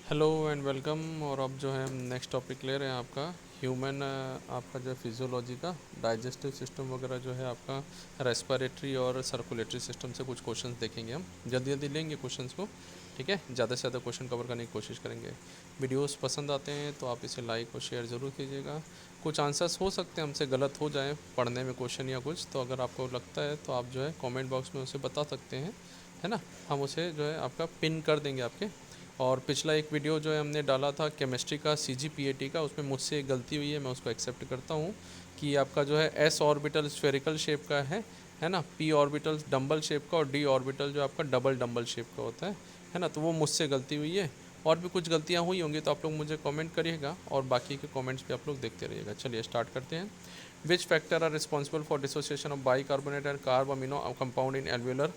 Hello and welcome. और अब जो है हम नेक्स्ट टॉपिक ले रहे हैं आपका ह्यूमन, आपका जो फिजियोलॉजी का डाइजेस्टिव सिस्टम वगैरह जो है आपका रेस्पिरेटरी और सर्कुलेटरी सिस्टम से कुछ क्वेश्चंस देखेंगे। हम जल्दी जल्दी लेंगे क्वेश्चंस को, ठीक है। ज़्यादा से ज़्यादा क्वेश्चन कवर करने की कोशिश करेंगे। वीडियोस पसंद आते हैं तो आप इसे लाइक और शेयर ज़रूर कीजिएगा। कुछ आंसर्स हो सकते हैं हमसे गलत हो जाए पढ़ने में क्वेश्चन या कुछ, तो अगर आपको लगता है तो आप जो है कमेंट बॉक्स में उसे बता सकते हैं, है ना। हम उसे जो है आपका पिन कर देंगे आपके। और पिछला एक वीडियो जो है हमने डाला था केमिस्ट्री का CGPAT का, उसमें मुझसे एक गलती हुई है, मैं उसको एक्सेप्ट करता हूँ कि आपका जो है S ऑर्बिटल स्फेरिकल शेप का है ना। P ऑर्बिटल डंबल शेप का और D ऑर्बिटल जो आपका डबल डंबल शेप का होता है ना। तो वो मुझसे गलती हुई है। और भी कुछ गलतियाँ हुई होंगी तो आप लोग मुझे कमेंट करिएगा और बाकी के कमेंट्स भी आप लोग देखते रहिएगा। चलिए स्टार्ट करते हैं। Which factor are responsible for dissociation of bicarbonate and carb amino compound in alveolar.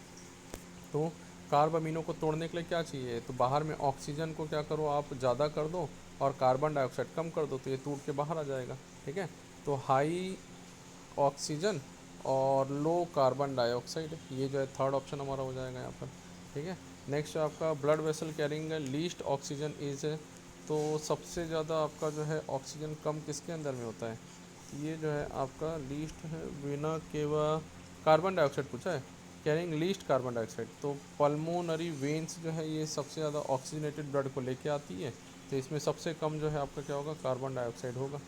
तो कार्ब अमीनो को तोड़ने के लिए क्या चाहिए, तो बाहर में ऑक्सीजन को क्या करो आप ज़्यादा कर दो और कार्बन डाइऑक्साइड कम कर दो, तो ये टूट के बाहर आ जाएगा, ठीक है। तो हाई ऑक्सीजन और लो कार्बन डाइऑक्साइड, ये जो है थर्ड ऑप्शन हमारा हो जाएगा यहाँ पर, ठीक है। नेक्स्ट आपका blood vessel carrying least oxygen is, तो सबसे ज़्यादा आपका जो है ऑक्सीजन कम किसके अंदर में होता है, ये जो है आपका लीस्ट है बिना केवा कार्बन डाइऑक्साइड पूछा है, कैरिंग लीस्ट कार्बन डाइऑक्साइड। तो पल्मोनरी वेन्स जो है ये सबसे ज़्यादा ऑक्सीजनेटेड ब्लड को लेके आती है, तो इसमें सबसे कम जो है आपका क्या होगा, कार्बन डाइऑक्साइड होगा।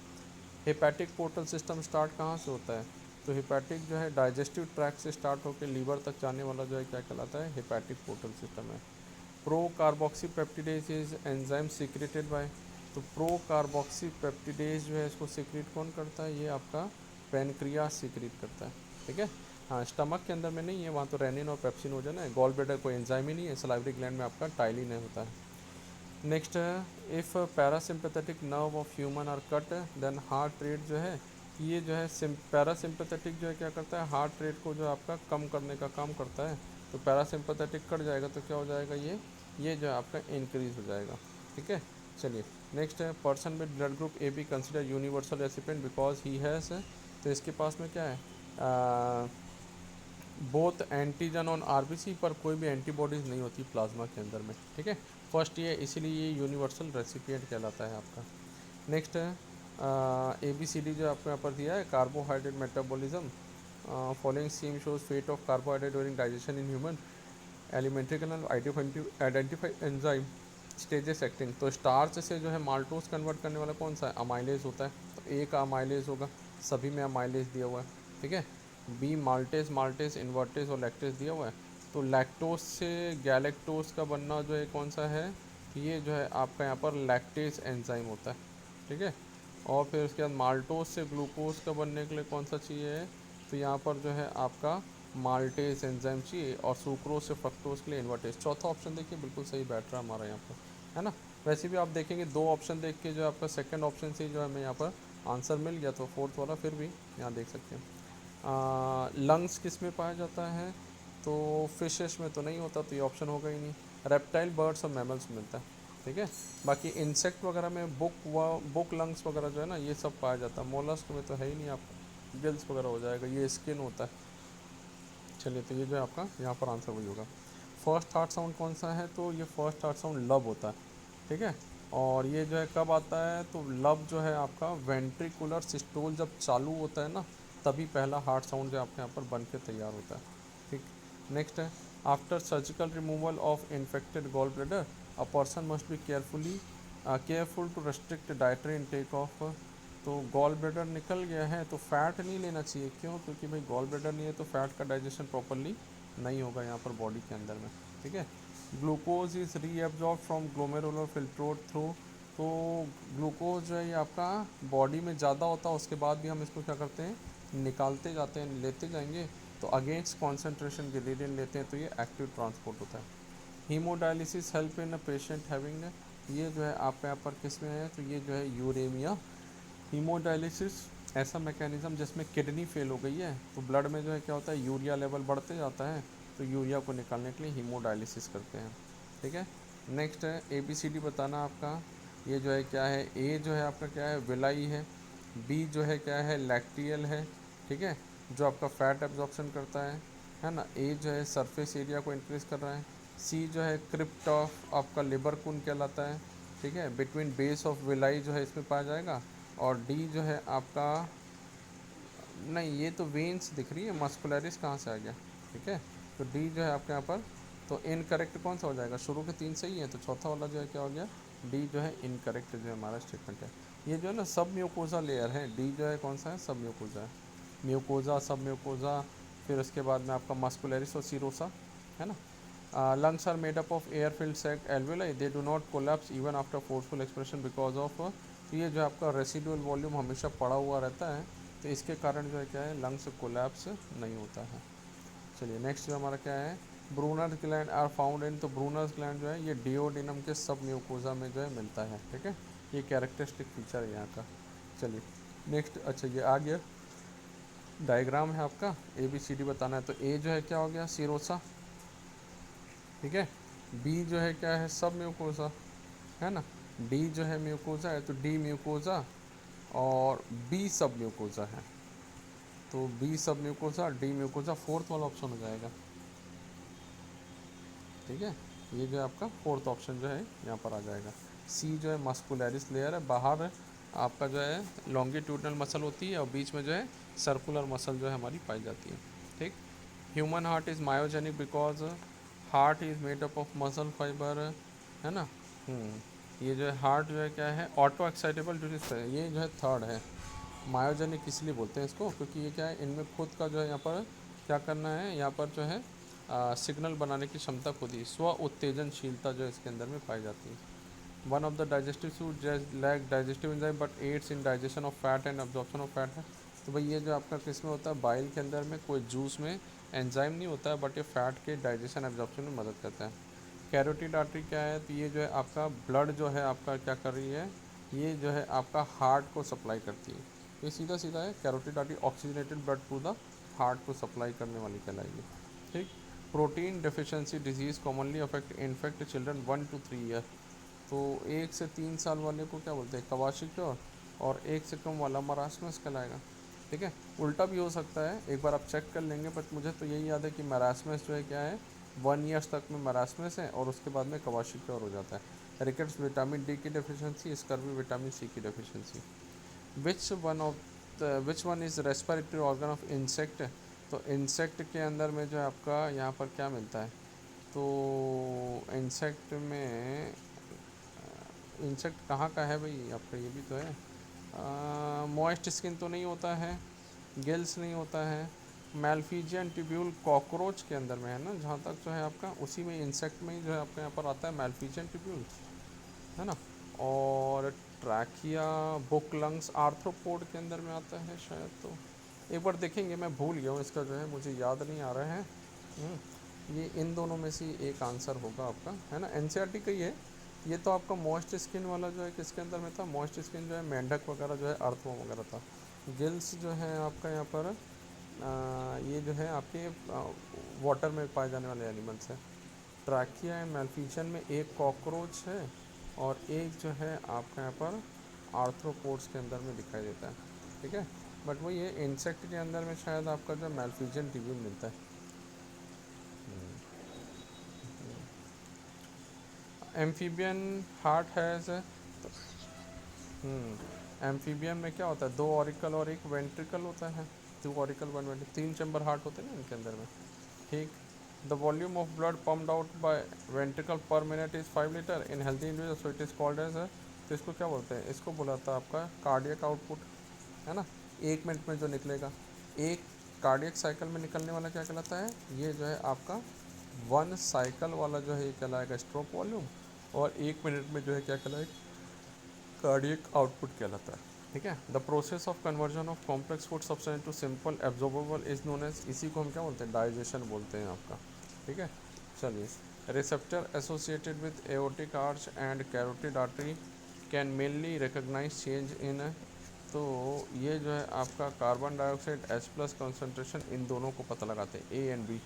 हेपेटिक पोर्टल सिस्टम स्टार्ट कहाँ से होता है, तो हेपेटिक जो है डाइजेस्टिव ट्रैक से स्टार्ट होकर लीवर तक जाने वाला जो है क्या कहलाता है, हेपेटिक पोर्टल सिस्टम है। Pro carboxy peptidase is enzyme secreted by, तो प्रो कार्बोक्सी पेप्टिडेज जो है इसको सीक्रेट कौन करता है, ये आपका पैनक्रियास सीक्रेट करता है, ठीक है। हाँ, स्टमक के अंदर में नहीं है, वहाँ तो रेनिन और पेप्सिन हो जाना है। गॉल ब्लैडर कोई एंजाइम ही नहीं है, सलाइवरी ग्लैंड में आपका टाइलिन है होता है। नेक्स्ट है if parasympathetic nerve of human are cut then heart rate जो है, ये जो है पैरासिम्पथेटिक जो है क्या करता है, हार्ट रेट को जो आपका कम करने का काम करता है। तो पैरासिम्पथेटिक कट जाएगा तो क्या हो जाएगा, ये जो है आपका इंक्रीज हो जाएगा, ठीक है। चलिए नेक्स्ट है person with blood group AB consider universal recipient because he has, तो इसके पास में क्या है, बोथ एंटीजन ऑन RBC, पर कोई भी एंटीबॉडीज़ नहीं होती प्लाज्मा के अंदर में, ठीक है। फर्स्ट ये इसीलिए ये यूनिवर्सल रेसिपिएंट कहलाता है आपका। नेक्स्ट है ABCD जो आपको यहाँ पर दिया है, carbohydrate metabolism following seem shows fate of carbohydrate during digestion in human alimentary canal identify enzyme stages acting. तो स्टार्च से जो है माल्टोस कन्वर्ट करने वाला कौन सा है, अमाइलेज होता है। तो ए का अमाइलेज होगा, सभी में अमाइलेज दिया हुआ है, ठीक है। बी माल्टेज, माल्टेज इन्वर्टेज और लैक्टेज दिया हुआ है। तो लैक्टोज से गैलेक्टोज का बनना जो है कौन सा है, ये जो है आपका यहाँ पर लैक्टेज एंजाइम होता है, ठीक है। और फिर उसके बाद माल्टोज से ग्लूकोज का बनने के लिए कौन सा चाहिए, तो यहाँ पर जो है आपका माल्टेज एंजाइम चाहिए। और सुक्रोज से फ्रक्टोज के लिए इन्वर्टेज। चौथा ऑप्शन देखिए बिल्कुल सही बैठ रहा है हमारा यहाँ पर, है ना। वैसे भी आप देखेंगे दो ऑप्शन देख के जो आपका सेकंड ऑप्शन से जो हमें यहाँ पर आंसर मिल गया, तो फोर्थ वाला फिर भी यहाँ देख सकते हैं। लंग्स किस में पाया जाता है, तो फिशेस में तो नहीं होता, तो ये ऑप्शन होगा ही नहीं। रेप्टाइल, बर्ड्स और मैमल्स में मिलता है, ठीक है। बाकी इंसेक्ट वगैरह में बुक लंग्स वगैरह जो है ना, ये सब पाया जाता है। मोलस्क में तो है ही नहीं, आपका गिल्स वगैरह हो जाएगा, ये स्किन होता है। चलिए, तो ये जो है आपका यहाँ पर आंसर वही होगा। फर्स्ट हार्ट साउंड कौन सा है, तो ये फर्स्ट हार्ट साउंड लब होता है, ठीक है। और ये जो है कब आता है, तो लब जो है आपका वेंट्रिकुलर सिस्टोल जब चालू होता है ना, तभी पहला हार्ट साउंड जो आपके यहाँ पर बन के तैयार होता है, ठीक। नेक्स्ट है after surgical removal of infected gall bladder a person must be careful to restrict dietary intake of, तो गॉल ब्लैडर निकल गया है तो फैट नहीं लेना चाहिए, क्यों, क्योंकि भाई गॉल ब्लैडर नहीं है तो फैट का डाइजेशन प्रॉपरली नहीं होगा यहाँ पर बॉडी के अंदर में, ठीक है। Glucose is reabsorb from glomerular filtrate through, तो ग्लूकोज जो है ये आपका बॉडी में ज़्यादा होता है, उसके बाद भी हम इसको क्या करते हैं, निकालते जाते हैं, लेते जाएंगे, तो अगेंस्ट कॉन्सेंट्रेशन ग्रेडियंट लेते हैं, तो ये एक्टिव ट्रांसपोर्ट होता है। Haemodialysis help in a patient having, ये जो है आपका यहाँ पर किस में है, तो ये जो है यूरेमिया। हीमोडायलिसिस ऐसा मैकेनिज़्म जिसमें किडनी फेल हो गई है, तो ब्लड में जो है क्या होता है, यूरिया लेवल बढ़ते जाता है, तो यूरिया को निकालने के लिए हीमोडायलिसिस करते हैं, ठीक है। नेक्स्ट है ABCD बताना आपका, ये जो है क्या है, ए जो है आपका क्या है, विलाई है। बी जो है क्या है, लैक्टियल है, ठीक है, जो आपका फैट एब्जॉर्प्शन करता है ना। ए जो है सरफेस एरिया को इंक्रीज़ कर रहा है। सी जो है क्रिप्ट ऑफ आपका लिबर कून कहलाता है। ठीक है, बिटवीन बेस ऑफ विलाई जो है इसमें पाया जाएगा। और डी जो है आपका, नहीं ये तो वेन्स दिख रही है, मस्कुलरिस कहाँ से आ गया, ठीक है। तो डी जो है आपके यहाँ पर, तो इनकरेक्ट कौन सा हो जाएगा, शुरू के 3 सही है तो चौथा वाला जो है क्या हो गया, डी जो है इनकरेक्ट जो है हमारा स्टेटमेंट है। ये जो है ना सब म्यूकोजा लेयर है, डी जो है कौन सा है, सब म्यूकोजा है, म्यूकोजा सब म्यूकोजा। फिर उसके बाद में आपका मस्कुलरिस और सीरोसा है ना। Lungs are made up of air filled sac alveoli, they do not collapse even after forceful expression because of, तो ये जो आपका रेसिडुअल वॉल्यूम हमेशा पड़ा हुआ रहता है, तो इसके कारण जो है क्या है, लंग्स कोलैप्स नहीं होता है। चलिए नेक्स्ट जो हमारा क्या है, Brunner gland are found in, तो ब्रूनर ग्लैंड जो है ये डिओडिनम के सब म्यूकोजा में जो है मिलता है, ठीक है। ये कैरेक्टरिस्टिक फीचर है यहाँ का। चलिए नेक्स्ट, अच्छा ये आ गया डायग्राम है आपका, ए बी सी डी बताना है। तो ए जो है क्या हो गया, सीरोसा, ठीक है। बी जो है क्या है, सब म्यूकोजा है ना। डी जो है म्यूकोजा है, तो डी म्यूकोजा और बी सब म्यूकोजा है, तो बी सब म्यूकोजा डी म्यूकोजा, फोर्थ वाला ऑप्शन हो जाएगा, ठीक है। ये जो है आपका फोर्थ ऑप्शन जो है यहाँ पर आ जाएगा। सी जो है मस्कुलरिस लेयर है, बाहर आपका जो है लॉन्गिट्यूडनल मसल होती है और बीच में जो है सर्कुलर मसल जो है हमारी पाई जाती है, ठीक। Human heart is myogenic because heart is made up of muscle fibre, है ना। ये जो है हार्ट जो है क्या है, ऑटो एक्साइटेबल ड्यूटी, ये जो है थर्ड है। मायोजेनिक इसलिए बोलते हैं इसको क्योंकि ये क्या है, इनमें खुद का जो है यहाँ पर क्या करना है, यहाँ पर जो है सिग्नल बनाने की क्षमता खुद ही, स्व उत्तेजनशीलता जो इसके अंदर में पाई जाती है। One of the digestive suit lack digestive enzyme but aids in digestion of fat and absorption of fat है। तो भाई ये जो आपका किस में होता है, बाइल के अंदर में, कोई जूस में एंजाइम नहीं होता है, बट ये फैट के डाइजेशन एब्जॉर्प्शन में मदद करता है। कैरोटिड आर्टरी क्या है, तो ये जो है आपका ब्लड जो है आपका क्या कर रही है, ये जो है आपका हार्ट को सप्लाई करती है। ये सीधा सीधा है, carotid artery oxygenated blood to the heart को सप्लाई करने वाली कहलाएगी, ठीक। Protein deficiency disease commonly infect children 1 to 3 year, तो 1 से 3 साल वाले को क्या बोलते हैं, कवाशिक्योर, और 1 से कम वाला मरासमस कहलाएगा, ठीक है। उल्टा भी हो सकता है, एक बार आप चेक कर लेंगे, बट मुझे तो यही याद है कि मरासमस जो है क्या है, 1 ईयर्स तक में मरासमस है और उसके बाद में कवाशिक्योर हो जाता है। रिकेट्स विटामिन डी की डेफिशिएंसी, स्कर्वी विटामिन सी की deficiency. Which one is respiratory organ of insect, तो इंसेक्ट के अंदर में जो है आपका यहाँ पर क्या मिलता है, तो इंसेक्ट में, इंसेक्ट कहाँ का है भाई आपका, ये भी तो है, मॉइस्ट स्किन तो नहीं होता है, गिल्स नहीं होता है, मैल्फीजियन ट्यूब्यूल कॉकरोच के अंदर में है ना, जहाँ तक जो है आपका उसी में इंसेक्ट में ही जो है आपका यहाँ पर आता है मैल्फीजियन ट्यूब्यूल, है ना। और ट्रैकिया, बुक लंग्स आर्थ्रोपोड के अंदर में आता है शायद, तो एक बार देखेंगे, मैं भूल गया हूँ इसका जो है, मुझे याद नहीं आ रहा है। ये इन दोनों में से एक आंसर होगा आपका, है ना, एनसीईआरटी का ही है। ये तो आपका मॉइस्ट स्किन वाला जो है किसके अंदर में था, मॉइस्ट स्किन जो है मेंढक वगैरह जो है अर्थवॉर्म वगैरह था। गिल्स जो है आपका यहाँ पर ये जो है आपके वाटर में पाए जाने वाले एनिमल्स हैं। ट्रैकिया एंड मैल्फीजियन में एक कॉकरोच है और एक जो है आपका यहाँ पर आर्थ्रोपोड्स के अंदर में दिखाई देता है, ठीक है। बट वो ये इंसेक्ट के अंदर में शायद आपका जो मैल्फीजियन ट्यूब्यूल मिलता है। एम्फीबियन हार्ट हैज़, एम्फीबियन में क्या होता है, 2 ऑरिकल और 1 वेंट्रिकल होता है, 2 ऑरिकल 1 वेंट्रिकल, 3 चैम्बर हार्ट होते हैं ना इनके अंदर में, ठीक। The volume of blood pumped out by ventricle per minute is 5 litre in healthy individual, so it is called as, तो इसको क्या बोलते हैं, इसको बोला था आपका कार्डियक आउटपुट, है ना। 1 मिनट में जो निकलेगा, एक कार्डियक साइकिल में निकलने वाला क्या कहलाता है, ये जो है आपका 1 साइकिल वाला जो है ये कहलाएगा स्ट्रोक वॉल्यूम, और 1 मिनट में जो है क्या कहलाएगा, कार्डियक आउटपुट कहलाता है, ठीक है। The process of conversion of complex food substance to simple absorbable is known as, इसी को हम क्या बोलते हैं, डाइजेशन बोलते हैं आपका, ठीक है। चलिए, receptor associated with aortic arch and carotid artery can mainly recognise change in, तो ये जो है आपका कार्बन डाइऑक्साइड H+ कंसनट्रेशन, इन दोनों को पता लगाते हैं, A and B,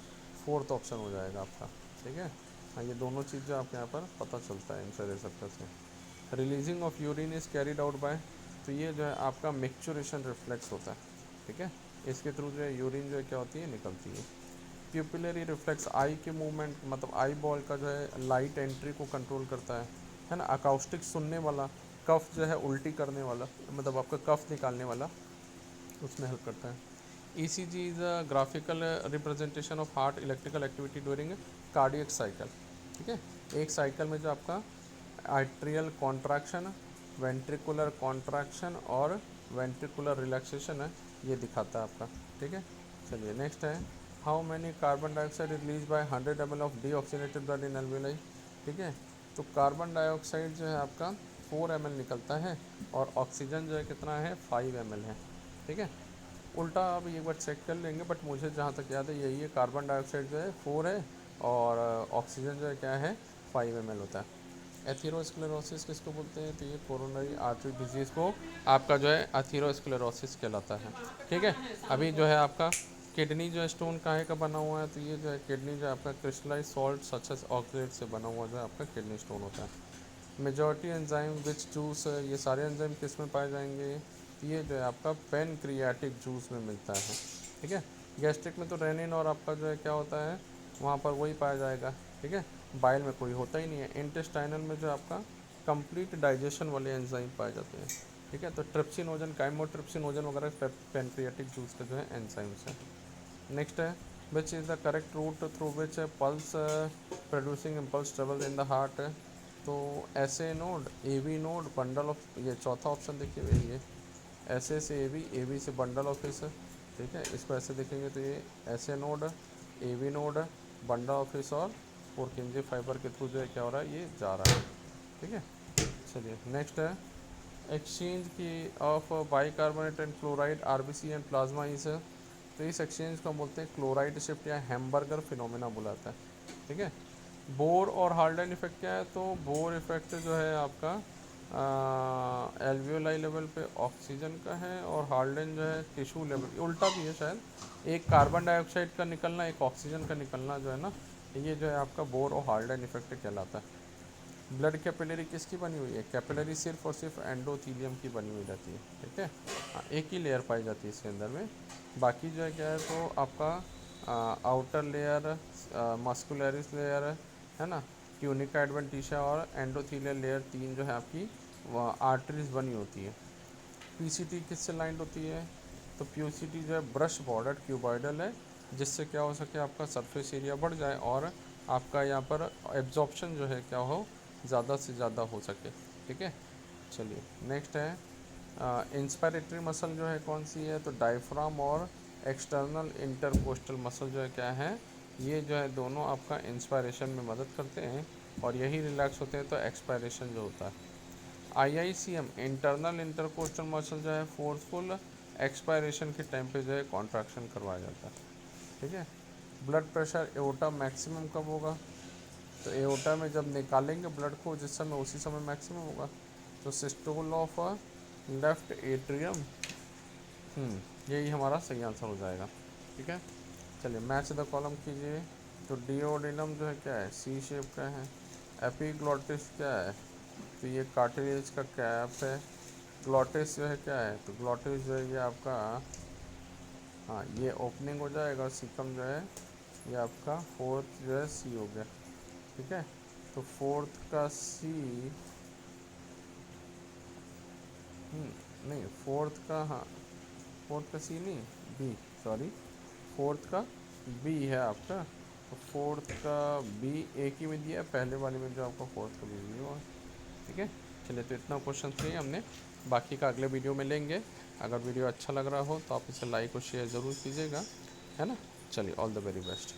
fourth option हो जाएगा आपका, ठीक है। हाँ, ये दोनों चीज़ें आपके यहाँ पर पता चलता है इनसे रिसेप्टर से। Releasing of urine is carried out by, तो ये जो है आपका मिक्चुरेशन रिफ्लेक्स होता है, ठीक है। इसके थ्रू जो है यूरिन जो है क्या होती है, निकलती है। प्यूपिलरी रिफ्लेक्स आई के मूवमेंट, मतलब आई बॉल का जो है लाइट एंट्री को कंट्रोल करता है, है ना। अकाउस्टिक सुनने वाला, कफ जो है उल्टी करने वाला, मतलब आपका कफ निकालने वाला, उसमें हेल्प करता है। ECG is a graphical representation of heart electrical activity during cardiac cycle. ठीक है, एक साइकिल में जो आपका आर्ट्रियल कॉन्ट्रैक्शन, वेंट्रिकुलर कॉन्ट्रैक्शन और वेंट्रिकुलर रिलैक्सेशन है, ये दिखाता है आपका। ठीक है, चलिए नेक्स्ट है, how many carbon dioxide release by 100 ml of deoxygenated blood in alveoli. ठीक है, तो कार्बन डाइऑक्साइड जो है आपका 4 ml निकलता है और ऑक्सीजन जो है कितना है 5 ml है। ठीक है, उल्टा आप एक बार चेक कर लेंगे, बट मुझे जहाँ तक याद है यही है, कार्बन डाइऑक्साइड जो है 4 है और ऑक्सीजन जो है क्या है 5 ml होता है। एथीरोस्क्लेरोसिस किसको बोलते हैं, तो ये कोरोनरी आर्टरी डिजीज़ को आपका जो है एथीरोस्क्लेरोसिस कहलाता है। ठीक है, अभी जो है आपका किडनी जो है स्टोन काहे का बना हुआ है, तो ये जो है किडनी जो है आपका crystallise salt such as oxidate से बना हुआ जो है आपका किडनी स्टोन होता है। मेजॉरिटी एंजाइम विच जूस, ये सारे एंजाइम किस में पाए जाएंगे, तो ये जो है आपका पेनक्रियाटिक जूस में मिलता है। ठीक है, गैस्ट्रिक में तो रेनिन और आपका जो है क्या होता है, वहाँ पर वही पाया जाएगा। ठीक है, बाइल में कोई होता ही नहीं है। इंटेस्टाइनल में जो आपका कंप्लीट डाइजेशन वाले एंजाइम पाए जाते हैं। ठीक है, तो ट्रिप्सिनोजन, काइमोट्रिप्सिनोजन वगैरह पेनक्रियाटिक जूस के जो है एंजाइम्स हैं। नेक्स्ट है, which is the correct route through which pulse producing impulse travel in the heart. तो SA node, A B node, bundle of, ये चौथा ऑप्शन देखिए वही है, ऐसे से ए बी से बंडल ऑफिस। ठीक है, इसको ऐसे देखेंगे तो ये SA node, A B node, bundle of His और पोर्किंजे फाइबर के थ्रू जो है क्या हो रहा है, ये जा रहा है। ठीक है, चलिए नेक्स्ट है, एक्सचेंज की of bicarbonate and chloride RBC and plasma is, तो इस एक्सचेंज को हम बोलते हैं क्लोराइड शिफ्ट या हैम्बर्गर फिनोमेना बुलाता है। ठीक है, बोर और हाल्डेन इफेक्ट क्या है, तो बोर इफेक्ट जो है आपका एल्वियोलाई लेवल पे ऑक्सीजन का है और हाल्डेन जो है टिश्यू लेवल, उल्टा भी है शायद, एक कार्बन डाइऑक्साइड का निकलना एक ऑक्सीजन का निकलना जो है ना, ये जो है आपका बोर और हाल्डेन इफेक्ट कहलाता है। ब्लड कैपिलरी किसकी बनी हुई है, कैपिलरी सिर्फ और सिर्फ एंडोथीलियम की बनी हुई रहती है। ठीक है, हाँ, एक ही लेयर पाई जाती है इसके अंदर में, बाकी जो है क्या है, तो आपका आउटर लेयर, मस्कुलरिस लेयर है ना, ट्यूनिका एडवेंटिशा और एंडोथीलियल लेयर, तीन जो है आपकी आर्टरीज बनी होती है। पीसीटी किससे लाइंड होती है, तो पीसीटी जो है ब्रश बॉर्डर क्यूबॉइडल है, जिससे क्या हो सके आपका सरफेस एरिया बढ़ जाए और आपका यहाँ पर एब्जॉर्प्शन जो है क्या हो, ज़्यादा से ज़्यादा हो सके। ठीक है, चलिए नेक्स्ट है, इंस्पायरेटरी मसल जो है कौन सी है, तो डायफ्राम और एक्सटर्नल इंटरकोस्टल मसल जो है क्या है, ये जो है दोनों आपका इंस्पायरेशन में मदद करते हैं और यही रिलैक्स होते हैं तो एक्सपायरेशन जो होता है। IICM इंटरनल इंटरकोस्टल मसल जो है फोर्सफुल एक्सपायरेशन के टाइम पे जो है कॉन्ट्रैक्शन करवाया जाता है। ठीक है, ब्लड प्रेशर एओर्टा मैक्सिमम कब होगा, तो एओर्टा में जब निकालेंगे ब्लड को जिस समय, उसी समय मैक्सिमम होगा। तो सिस्टोल ऑफ लेफ्ट एट्रियम, यही हमारा सही आंसर हो जाएगा। ठीक है, चलिए मैच द कॉलम कीजिए। तो डिओडिनम जो है क्या है, सी शेप का है। एपीग्लॉटिस क्या है, तो ये कार्टिलेज का कैप है। ग्लॉटिस जो है क्या है, तो ग्लॉटिस जो है ये आपका, हाँ ये ओपनिंग हो जाएगा, सीकम जो है ये आपका फोर्थ जो है सी हो गया। ठीक है, तो फोर्थ का सी, नहीं फोर्थ का, हाँ फोर्थ का सी नहीं, बी, सॉरी फोर्थ का बी है आपका। तो फोर्थ का बी एक ही में दिया, पहले वाले में जो आपका फोर्थ का बी हुआ। ठीक है, चलिए तो इतना क्वेश्चन थे हमने, बाकी का अगले वीडियो में लेंगे। अगर वीडियो अच्छा लग रहा हो तो आप इसे लाइक और शेयर ज़रूर कीजिएगा, है ना। चलिए, ऑल द वेरी बेस्ट।